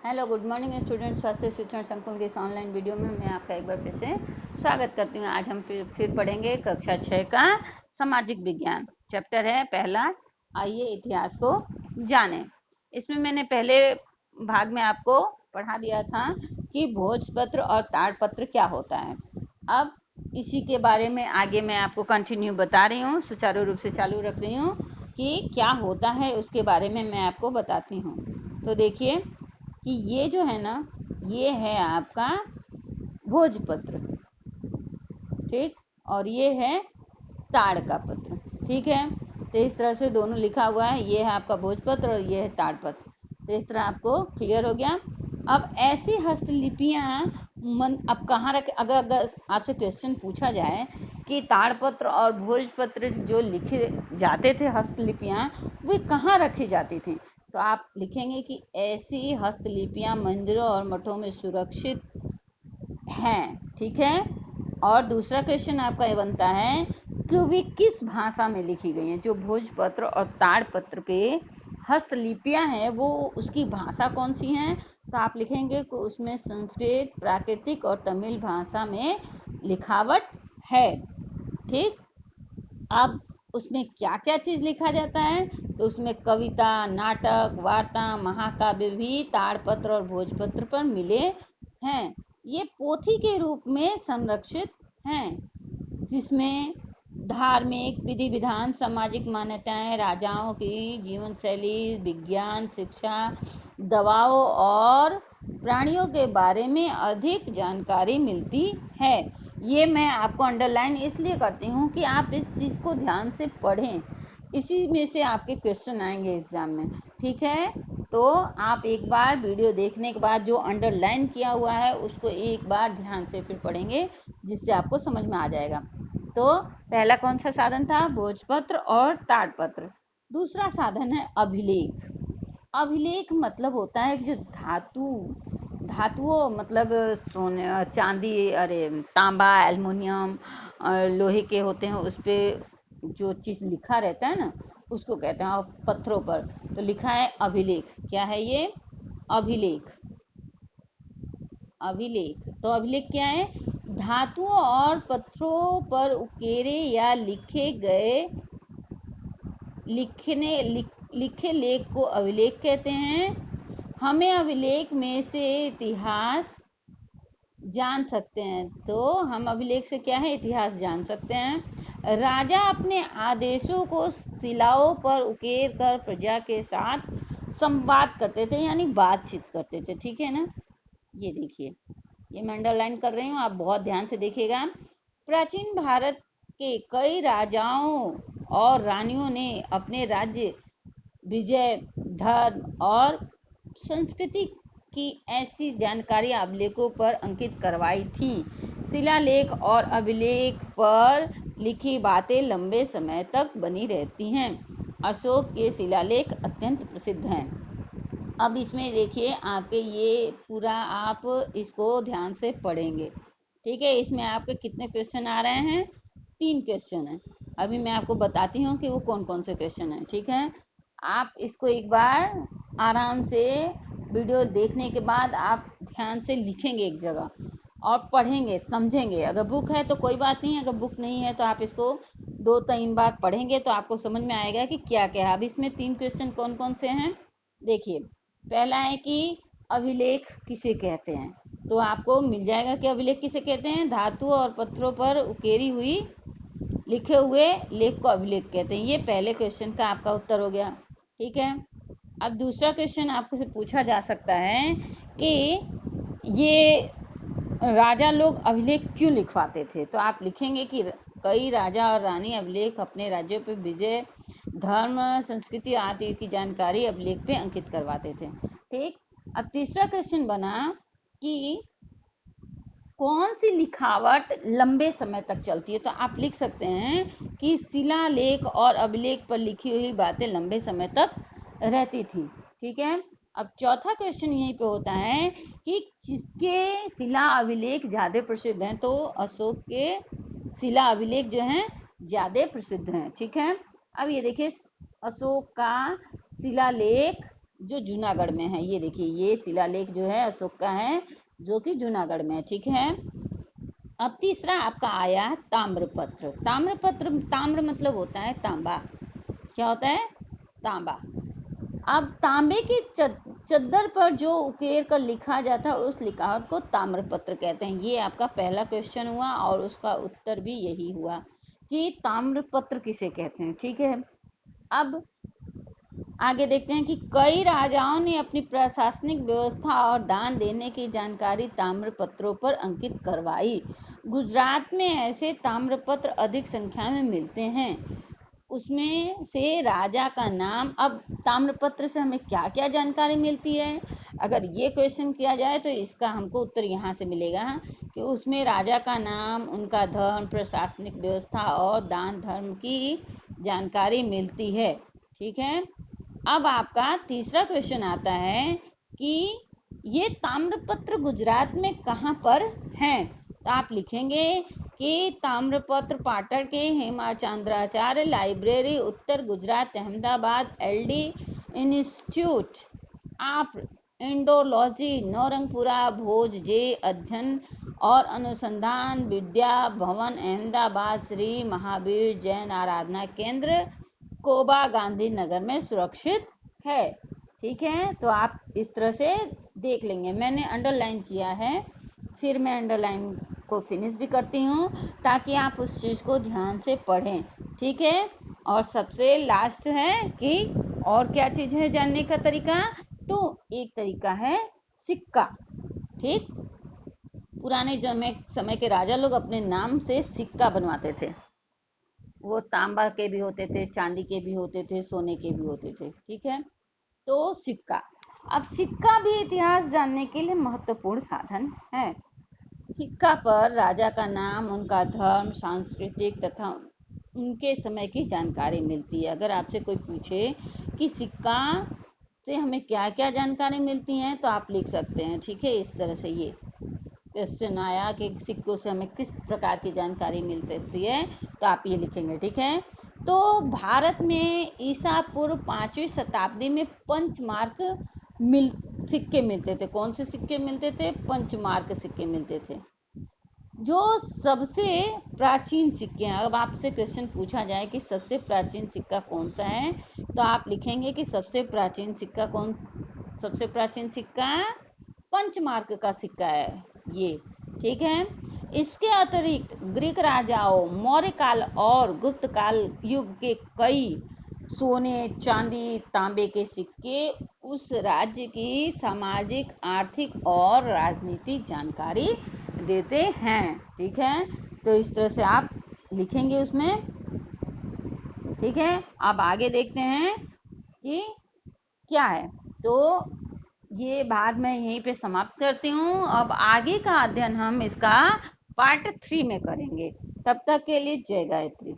Hello good morning student. स्वास्थ्य शिक्षण संकुल के इस ऑनलाइन वीडियो में मैं आपका एक बार फिर से स्वागत करती हूँ। आज हम फिर पढ़ेंगे कक्षा 6 का सामाजिक विज्ञान चैप्टर है पहला, आइए इतिहास को जानें। इसमें मैंने पहले भाग में आपको पढ़ा दिया था कि भोजपत्र और ताड़पत्र क्या होता है। अब इसी के बारे में आगे मैं आपको कंटिन्यू बता रही हूँ, सुचारू रूप से चालू रख रही हूँ कि क्या होता है उसके बारे में मैं आपको बताती हूँ। तो देखिए कि ये जो है ना, ये है आपका भोजपत्र, ठीक, और ये है ताड़ का पत्र, ठीक है। तो इस तरह से दोनों लिखा हुआ है, ये है आपका भोजपत्र और ये है ताड़पत्र। तो इस तरह आपको क्लियर हो गया। अब ऐसी हस्तलिपियाँ अब कहाँ रखे, अगर आपसे क्वेश्चन पूछा जाए कि ताड़पत्र और भोजपत्र जो लिखे जाते थे हस्तलिपियाँ, वे कहाँ रखी जाती थी, तो आप लिखेंगे कि ऐसी हस्तलिपियाँ मंदिरों और मठों में सुरक्षित हैं, ठीक है। और दूसरा क्वेश्चन आपका ये बनता है कि वे किस भाषा में लिखी गई हैं। जो भोजपत्र और ताड़पत्र पे हस्तलिपियाँ हैं वो उसकी भाषा कौन सी हैं, तो आप लिखेंगे कि उसमें संस्कृत, प्राकृतिक और तमिल भाषा में लिखावट है, ठीक। अब उसमें क्या क्या चीज़ लिखा जाता है, तो उसमें कविता, नाटक, वार्ता, महाकाव्य भी ताड़पत्र और भोजपत्र पर मिले हैं। ये पोथी के रूप में संरक्षित हैं, जिसमें धार्मिक विधि विधान, सामाजिक मान्यताएं, राजाओं की जीवन शैली, विज्ञान, शिक्षा, दवाओं और प्राणियों के बारे में अधिक जानकारी मिलती है। ये मैं आपको अंडरलाइन इसलिए करती हूँ कि आप इस चीज़ को ध्यान से पढ़ें, इसी में से आपके क्वेश्चन आएंगे एग्जाम में, ठीक है। तो आप एक बार वीडियो देखने के बाद जो अंडरलाइन किया हुआ है उसको एक बार ध्यान से फिर पढ़ेंगे, जिससे आपको समझ में आ जाएगा। तो पहला कौन सा साधन था, भोजपत्र और ताड़पत्र। दूसरा साधन है अभिलेख। अभिलेख मतलब होता है कि जो धातुओं मतलब सोने, चांदी, अरे तांबा, एल्युमिनियम, लोहे के होते हैं, उस पर जो चीज़ लिखा रहता है ना उसको कहते हैं। और पत्थरों पर तो लिखा है अभिलेख। क्या है ये, अभिलेख। अभिलेख तो अभिलेख क्या है, धातुओं और पत्थरों पर उकेरे या लिखे गए लिखे लेख को अभिलेख कहते हैं। हमें अभिलेख में से इतिहास जान सकते हैं, तो हम अभिलेख से क्या है, इतिहास जान सकते हैं। राजा अपने आदेशों को शिलाओं पर उकेर कर प्रजा के साथ संवाद करते थे, यानी बातचीत करते थे, ठीक है ना। ये देखिए, ये मैं अंडरलाइन कर रही हूँ, आप बहुत ध्यान से देखिएगा। प्राचीन भारत के कई राजाओं और रानियों ने अपने राज्य, विजय, धर्म और संस्कृति की ऐसी जानकारी अभिलेखों पर अंकित करवाई थी। शिलालेख और अभिलेख पर लिखी बातें लंबे समय तक बनी रहती हैं। अशोक के शिलालेख अत्यंत प्रसिद्ध हैं। अब इसमें देखिए आपके ये पूरा आप इसको ध्यान से पढ़ेंगे, ठीक है। इसमें आपके कितने क्वेश्चन आ रहे हैं, 3 क्वेश्चन हैं। अभी मैं आपको बताती हूँ कि वो कौन कौन से क्वेश्चन हैं, ठीक है। आप इसको एक बार आराम से वीडियो देखने के बाद आप ध्यान से लिखेंगे एक जगह और पढ़ेंगे, समझेंगे। अगर बुक है तो कोई बात नहीं, अगर बुक नहीं है तो आप इसको 2-3 बार पढ़ेंगे तो आपको समझ में आएगा कि क्या क्या है। अब इसमें 3 क्वेश्चन कौन कौन से हैं, देखिए। पहला है कि अभिलेख किसे कहते हैं, तो आपको मिल जाएगा कि अभिलेख किसे कहते हैं, धातु और पत्थरों पर उकेरी हुई लिखे हुए लेख को अभिलेख कहते हैं। ये पहले क्वेश्चन का आपका उत्तर हो गया, ठीक है। अब दूसरा क्वेश्चन आपको से पूछा जा सकता है कि ये राजा लोग अभिलेख क्यों लिखवाते थे, तो आप लिखेंगे कि कई राजा और रानी अभिलेख अपने राज्यों पर विजय, धर्म, संस्कृति आदि की जानकारी अभिलेख पे अंकित करवाते थे, ठीक। अब तीसरा क्वेश्चन बना कि कौन सी लिखावट लंबे समय तक चलती है, तो आप लिख सकते हैं कि शिलालेख और अभिलेख पर लिखी हुई बातें लंबे समय तक रहती थी, ठीक है। अब चौथा क्वेश्चन यहीं पे होता है कि किसके शिला अभिलेख ज़्यादा प्रसिद्ध हैं, तो अशोक के शिला अभिलेख जो हैं ज़्यादा प्रसिद्ध हैं, ठीक है। अब ये देखिए, अशोक का शिलालेख जो जूनागढ़ में है। ये देखिए, ये शिलालेख जो है अशोक का है, जो कि जूनागढ़ में है। ठीक है। अब तीसरा आपका आया ताम्रपत्र। ताम्रपत्र, ताम्र मतलब होता है तांबा। क्या होता है? तांबा। अब तांबे की चद्दर पर जो उकेर कर लिखा जाता है उस लिखावट को ताम्रपत्र कहते हैं। ये आपका पहला क्वेश्चन हुआ और उसका उत्तर भी यही हुआ कि ताम्रपत्र किसे कहते हैं। ठीक है। अब आगे देखते हैं कि कई राजाओं ने अपनी प्रशासनिक व्यवस्था और दान देने की जानकारी ताम्रपत्रों पर अंकित करवाई। गुजरात में ऐसे ताम्रपत्र अधिक संख्या में मिलते हैं। उसमें से राजा का नाम। अब ताम्रपत्र से हमें क्या क्या जानकारी मिलती है? अगर ये क्वेश्चन किया जाए तो इसका हमको उत्तर यहाँ से मिलेगा कि उसमें राजा का नाम, उनका धर्म, प्रशासनिक व्यवस्था और दान धर्म की जानकारी मिलती है। ठीक है। अब आपका तीसरा क्वेश्चन आता है कि ये ताम्रपत्र गुजरात में कहाँ पर हैं? तो आप लिखेंगे कि ताम्रपत्र पाटण के हेमाचंद्राचार्य लाइब्रेरी, उत्तर Gujarat, Ahmedabad, LD institute of indology, Naurangpura, भोज जे अध्ययन और अनुसंधान विद्या भवन, अहमदाबाद, श्री महावीर जैन आराधना केंद्र, कोबा गांधीनगर में सुरक्षित है। ठीक है। तो आप इस तरह से देख लेंगे। मैंने अंडरलाइन किया है, फिर मैं अंडरलाइन को फिनिश भी करती हूँ ताकि आप उस चीज़ को ध्यान से पढ़ें। ठीक है। और सबसे लास्ट है कि और क्या चीज़ है जानने का तरीका? तो एक तरीका है सिक्का। ठीक। पुराने समय के राजा लोग अपने नाम से सिक्का बनवाते थे। वो तांबा के भी होते थे, चांदी के भी होते थे, सोने के भी होते थे। ठीक है। तो सिक्का। अब सिक्का भी इतिहास जानने के लिए महत्वपूर्ण साधन है। सिक्का पर राजा का नाम, उनका धर्म, सांस्कृतिक तथा उनके समय की जानकारी मिलती है। अगर आपसे कोई पूछे कि सिक्का से हमें क्या क्या जानकारी मिलती है तो आप लिख सकते हैं। ठीक है। इस तरह से ये क्वेश्चन आया कि सिक्कों से हमें किस प्रकार की जानकारी मिल सकती है, तो आप ये लिखेंगे। ठीक है। तो भारत में ईसा पूर्व 5वीं शताब्दी में पंचमार्क सिक्के मिलते थे। कौन से सिक्के मिलते थे? पंचमार्क सिक्के मिलते थे, जो सबसे प्राचीन सिक्के हैं। अब आपसे क्वेश्चन पूछा जाए कि सबसे प्राचीन सिक्का कौन सा है, तो आप लिखेंगे कि सबसे प्राचीन सिक्का पंचमार्क का सिक्का है ये। ठीक है। इसके अतिरिक्त ग्रीक राजाओं, मौर्य काल और गुप्त काल युग के कई सोने, चांदी, तांबे के सिक्के उस राज्य की सामाजिक, आर्थिक और राजनीतिक जानकारी देते हैं। ठीक है। तो इस तरह से आप लिखेंगे उसमें। ठीक है। अब आगे देखते हैं कि क्या है। तो ये भाग मैं यहीं पे समाप्त करती हूँ। अब आगे का अध्ययन हम इसका पार्ट 3 में करेंगे। तब तक के लिए जय गायत्री।